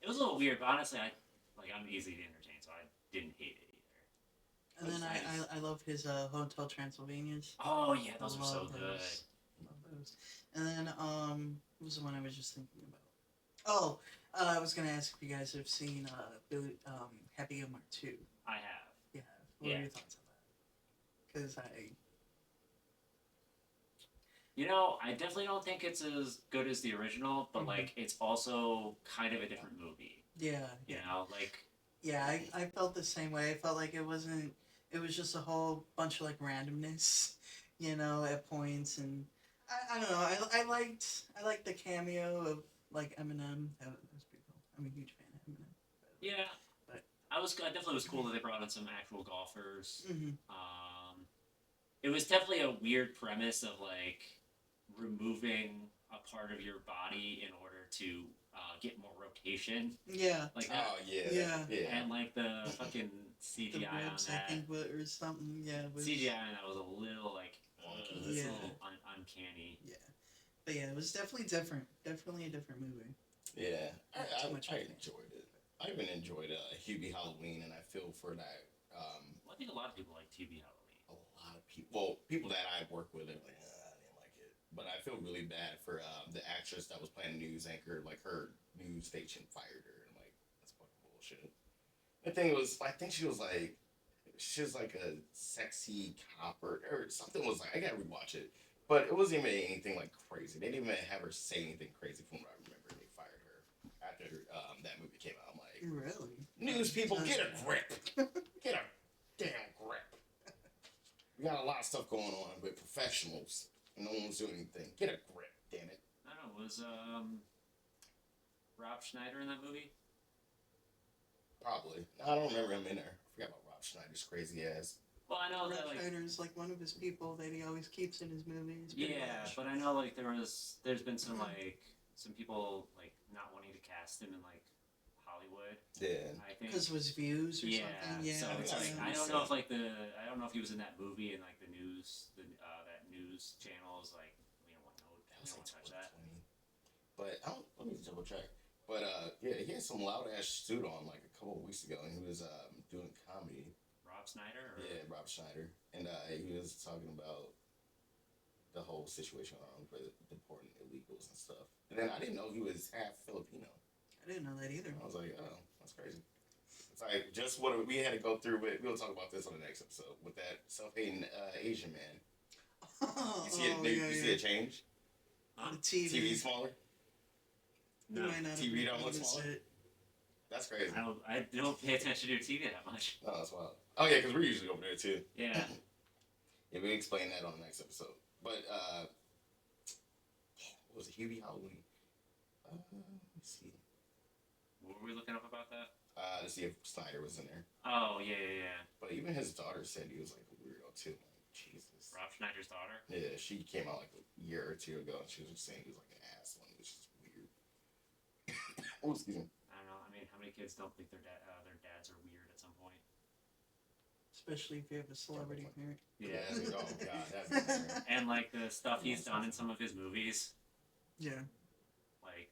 It was a little weird, but honestly, I'm easy to entertain, so I didn't hate it either. And then I love his Hotel Transylvanias. Oh yeah, those were so Love good. Love those. And then what was the one I was just thinking about? Oh, I was gonna ask if you guys have seen Happy Gilmore 2. I have. Yeah. What are your thoughts on that? Because I definitely don't think it's as good as the original, but like it's also kind of a different movie. Yeah. Yeah, I felt the same way. I felt like it was just a whole bunch of like randomness, at points, and I don't know. I liked the cameo of like Eminem. That was pretty cool. I'm a huge fan of Eminem. Yeah, but I definitely was cool that they brought in some actual golfers. Mm-hmm. It was definitely a weird premise of like removing a part of your body in order to get more rotation. Yeah. Like that. Oh yeah. And like the fucking CGI the ribs, on that. I think, or something. Yeah. CGI on that was a little like Wonky. it's a little uncanny. Yeah. But yeah, it was definitely different. Definitely a different movie. Yeah, Not I too much enjoyed it. I even enjoyed Hubie Halloween, and I feel for that. I think a lot of people like TV Halloween. A lot of people that I work with are like, I didn't like it. But I feel really bad for the actress that was playing news anchor. Like her news station fired her, and like that's fucking bullshit. The thing was, I think she was like a sexy cop or something. Was like I gotta rewatch it, but it wasn't even anything like crazy. They didn't even have her say anything crazy from what I remember. They fired her after that movie came out. I'm like, Really? news people, get a grip. Get a damn grip. We got a lot of stuff going on with professionals, and no one's doing anything. Get a grip, damn it. I don't know. Was Rob Schneider in that movie? Probably. I don't remember him in there. I forgot about Rob Schneider's crazy ass. Well, I know Rob that like Schneider's like one of his people that he always keeps in his movies. pretty yeah, much. but I know like there's been some people like not wanting to cast him in like Hollywood. Yeah. I think Because it was views or something. Yeah. So it's like yeah. I don't know if he was in that movie and like the news that news channel is like we don't want to touch that. But let me double check. But yeah, he had some loud ass suit on like a couple of weeks ago, and he was doing comedy. Rob Schneider? Or? Yeah, Rob Schneider, and he was talking about the whole situation around deporting illegals and stuff. And then I didn't know he was half Filipino. I didn't know that either. I was like, oh, that's crazy. It's like just what we had to go through with. We'll talk about this on the next episode with that self-hating Asian man. You see it? You see a change? The TV. TV smaller. You No. might not TV have don't look noticed smaller? it. That's crazy. I don't pay attention to TV that much. No, that's wild. Oh yeah, because we're usually over there too. Yeah. Yeah, we explain that on the next episode. But what was it? Hubie Halloween. Let's see. What were we looking up about that? To see if Snyder was in there. Oh yeah. But even his daughter said he was like a weirdo too. Like, Jesus. Rob Schneider's daughter. Yeah, she came out like a year or two ago, and she was just saying he was like an ass one, which is weird. Oh, excuse me. I don't know. I mean, how many kids don't think their dads are weird at some point? Especially if you have a celebrity parent. Yeah. I mean, oh god, that'd be weird. And like the stuff he's done in some of his movies, Yeah. like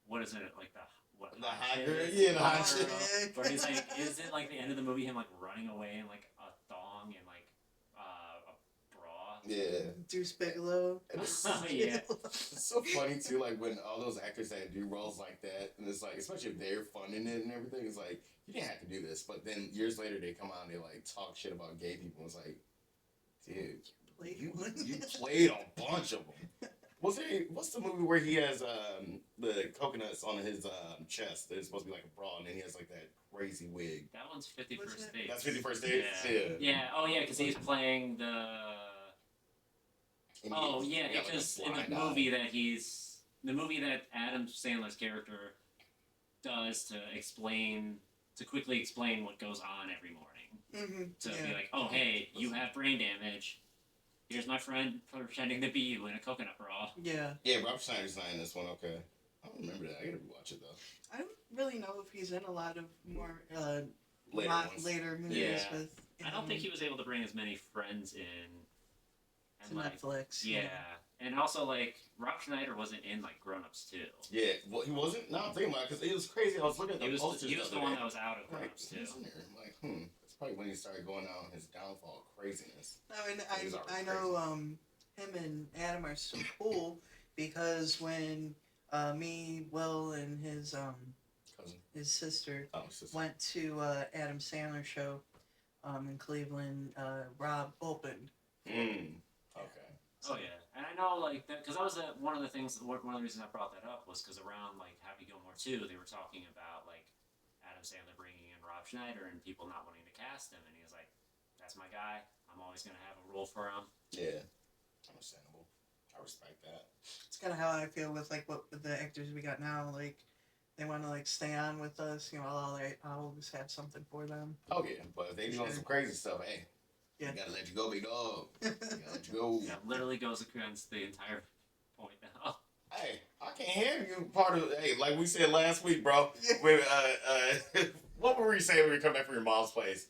what is it like the hot shit? girl? Yeah, the hot shit. Where he's like, is it like the end of the movie him like running away in like a thong and like a bra? Yeah. Deuce Bigelow. And it's, Yeah. it's so funny too, like when all those actors that do roles like that, and it's like, especially if they're funding it and everything, it's like, you didn't have to do this, but then years later they come out and they like talk shit about gay people. It's like, dude, you played a bunch of them. What's the movie where he has the coconuts on his chest? There's supposed to be like a bra, and then he has like that crazy wig. That one's 51st Dates. That's 51st Dates. Yeah. Yeah. Oh yeah, because he's playing the. And Oh he yeah, got, like, a because in blind the eye. movie that Adam Sandler's character does to quickly explain what goes on every morning. To be like, oh hey, you have brain damage. Here's my friend pretending to be you in a coconut bra. Yeah. Yeah, Robert Schneider's not in this one. Okay, I don't remember that. I gotta watch it though. I don't really know if he's in a lot of more Later movies Yeah. with. I don't think he was able to bring as many friends in. To Netflix. Yeah. And also, like, Rob Schneider wasn't in, like, Grown Ups, too. Yeah, well, he wasn't. No, I'm thinking about it because it was crazy. I was looking at the posters. He was the other one day. that was out of Grown Like, Ups, he too. was in there. I'm like, That's probably when he started going on his downfall craziness. I mean, He was already I know him and Adam are so cool because when me, Will, and his Cousin. his sister Oh, his sister. went to Adam Sandler show in Cleveland, Rob opened. Okay. Oh, yeah. And I know, like, because that was one of the reasons I brought that up was because around, like, Happy Gilmore 2, they were talking about, like, Adam Sandler bringing in Rob Schneider and people not wanting to cast him. And he was like, that's my guy. I'm always going to have a role for him. Yeah. Understandable. I respect that. It's kind of how I feel with like what with the actors we got now. Like they want to like stay on with us. You know, I'll always have something for them. Oh yeah, but if they doing some crazy stuff, hey, you gotta let you go, big dog. You gotta let you go. Yeah, literally goes against the entire point now. Hey, I can't have you part of. Hey, like we said last week, bro. Yeah. With what were we saying when we come back from your mom's place?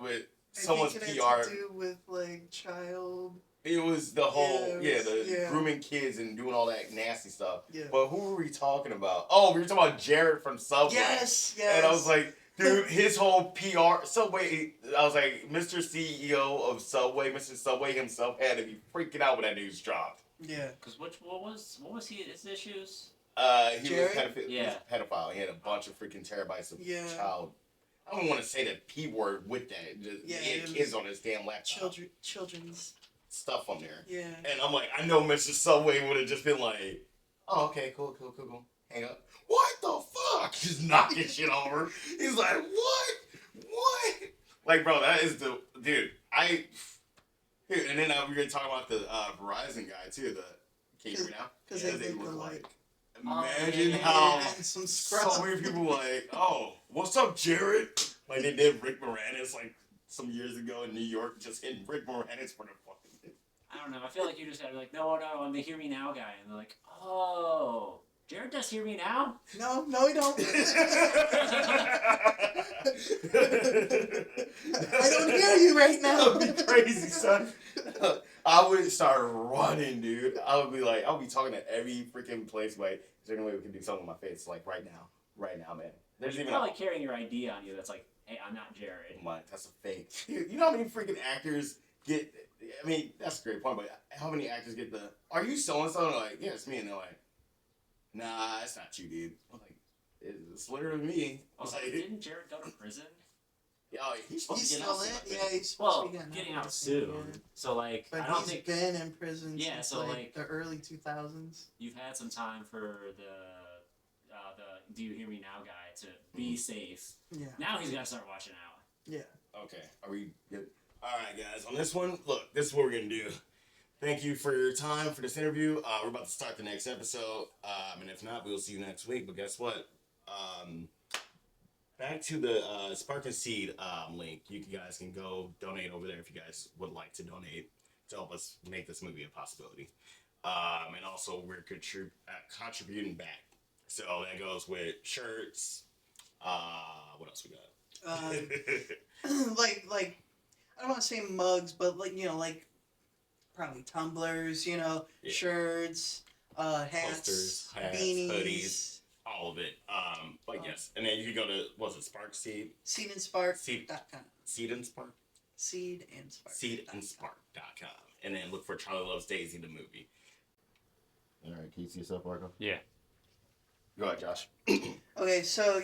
With someone's I think it PR. had to do with like child. It was the whole, Yeah. grooming kids and doing all that nasty stuff. Yeah. But who were we talking about? Oh, we were talking about Jared from Subway. Yes. And I was like, dude, his whole PR, Subway, I was like, Mr. CEO of Subway, Mr. Subway himself had to be freaking out when that news dropped. Yeah. Because what was his issues? He Jared? was pedophile. He had a bunch of freaking terabytes of Yeah. child. I don't want to say the P word with that. Just, Yeah, he had kids on his damn laptop. Children's. Stuff on there. Yeah. And I'm like, I know Mr. Subway would have just been like, oh, okay, cool. Hang up. What the fuck? Just knocking shit over. He's like, what? Like, bro, that is the, dude, and then we were going to talk about the Verizon guy, too. Can you hear me now? Because they they look look like. Oh, Imagine yeah. how and some scrub. so many people like, oh, what's up, Jared? Like, they did Rick Moranis, like, some years ago in New York, just hitting Rick Moranis for the fucking. I don't know. I feel like you just gotta be like, no, I'm the Hear Me Now guy. And they're like, oh, Jared does Hear Me Now? No, we don't. I don't hear you right now. That would be crazy, son. I would start running, dude. I would be like, I would be talking to every freaking place. Like, is there any way we can do something with my face? Like, right now, man. There's You're even probably carrying your ID on you that's like, hey, I'm not Jared. that's a fake. Dude, you know how many freaking actors get? I mean, that's a great point, but how many actors get the? Are you so and so? Like, yeah, it's me, and they're like, nah, it's not you, dude. I'm like, it's literally me. I was Also, like, didn't Jared go to prison? yeah, he's He's get still out in. soon, I think. Yeah, he's supposed Well, to be getting out out soon. Yeah. So, like, But I don't he's think been in prison Yeah, since so, like like- the early 2000s. you've had some time for the Do You Hear Me Now guy to be safe. Yeah. Now he's got to start watching out. Yeah. Okay, are we good? All right, guys. On this one, look, this is what we're gonna do. Thank you for your time for this interview. We're about to start the next episode, and if not, we'll see you next week. But guess what? Back to the Spark and Seed link. You guys can go donate over there if you guys would like to donate to help us make this movie a possibility. And also, we're contributing back. So that goes with shirts. What else we got? like I don't want to say mugs, but like like probably tumblers, Yeah. shirts, hats, Posters, hats, beanies, hoodies. All of it. But yes, and then you can go to Spark Seed? seedandspark.com. Seed and Spark? Seed and Spark. Seedandspark.com. and then look for Charlie Loves Daisy, the movie. All right, can you see yourself, Marco? Yeah. Go ahead, Josh. Okay, so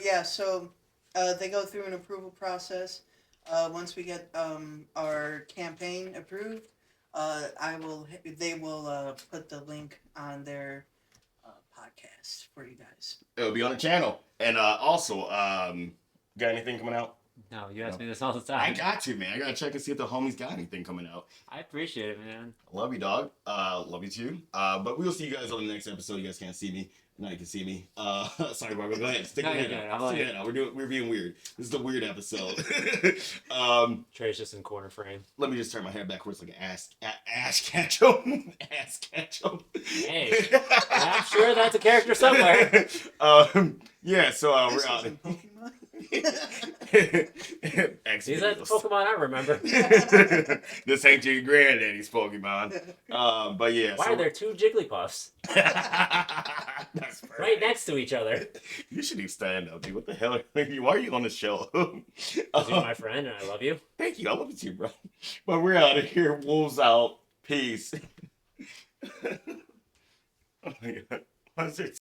they go through an approval process. Once we get our campaign approved, they will put the link on their podcast for you guys. It'll be on the channel. And also, got anything coming out? No, you ask me this all the time. I got you, man. I gotta check and see if the homies got anything coming out. I appreciate it, man. Love you, dog. Love you too. But we'll see you guys on the next episode. You guys can't see me. Now you can see me. Sorry, Marco. Go ahead. Stick your head out. Stick your head out. We're being weird. This is a weird episode. Trey's just in corner frame. Let me just turn my head backwards like an ass ketchum. Ass ketchum. Hey, I'm sure that's a character somewhere. Yeah, so we're out. These are the Pokemon I remember. This ain't your granddaddy's Pokemon. But yeah. Why are there two Jigglypuffs That's perfect. right next to each other? You should do stand up, dude. What the hell? Why are you on the show? Because you're my friend and I love you. Thank you. I love you too, bro. But we're out of here. Wolves out. Peace. Oh my God. Why is there